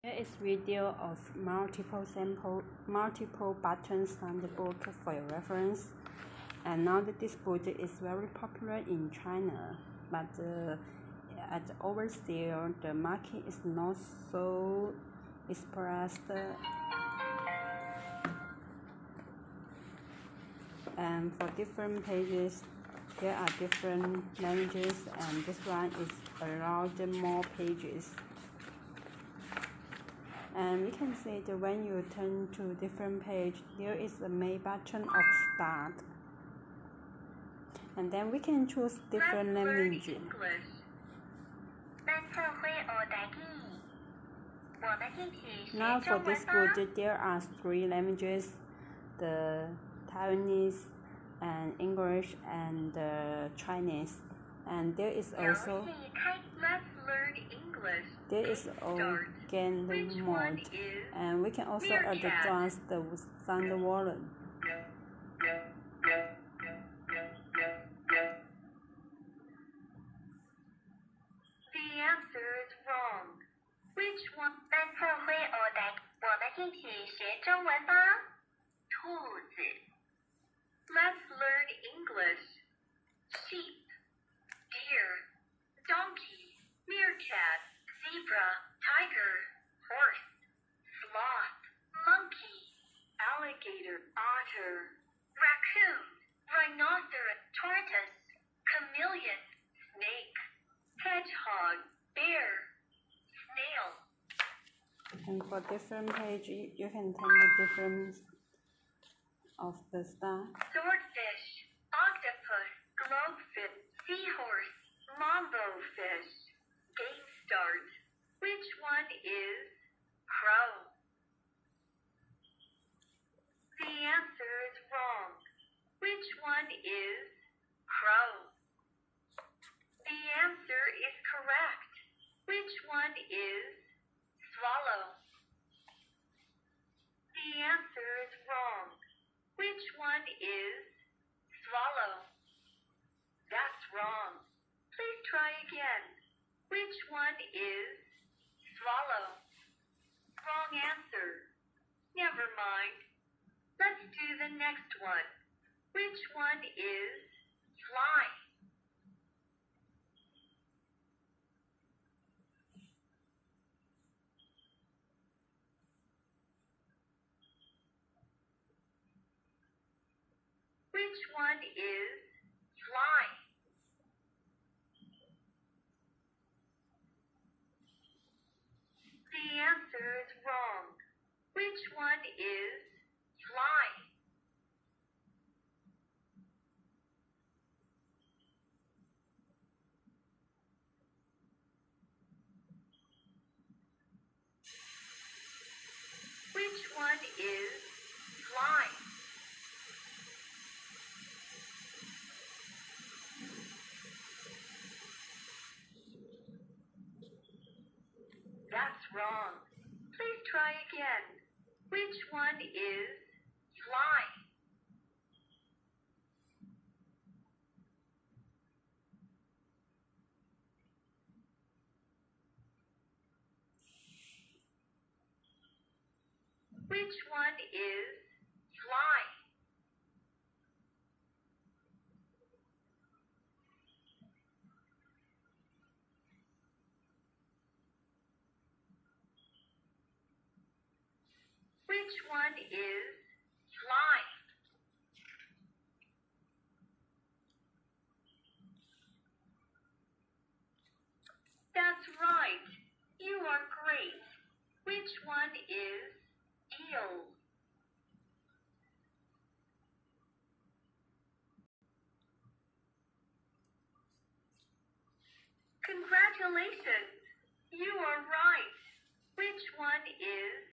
Here is video of multiple buttons on the book for your reference. And now that this book is very popular in China, but at overseas the market is not so expressed. And for different pages, there are different languages, and this one is allowed more pages. And we can see that when you turn to different page, there is a main button of start. And then we can choose different language. Now for this book, there are 3 languages, the Taiwanese and English and Chinese. And there is also organ mode, and we can also adjust the sound volume. The answer is wrong. Which one? 单词会我带，我们一起学中文吧。兔子。Let's learn English. Sheep, deer, donkey, meerkat, zebra, tiger, horse, sloth, monkey, alligator, otter, raccoon, rhinoceros, tortoise, chameleon, snake, hedgehog, bear, snail. And for different page, you can turn the difference of the star. Swordfish, octopus, globefish, seahorse, mambo fish, game start. Which one is crow? The answer is wrong. Which one is crow? The answer is correct. Which one is swallow? The answer is wrong. Which one is swallow? That's wrong. Please try again. Which one is swallow? Wrong answer. Never mind. Let's do the next one. Which one is fly? Which one is fly? The answer is wrong. Which one is fly? Which one is fly? That's wrong. Please try again. Which one is fly? Which one is fly? Which one is fly? That's right. You are great. Which one is eel? Congratulations. You are right. Which one is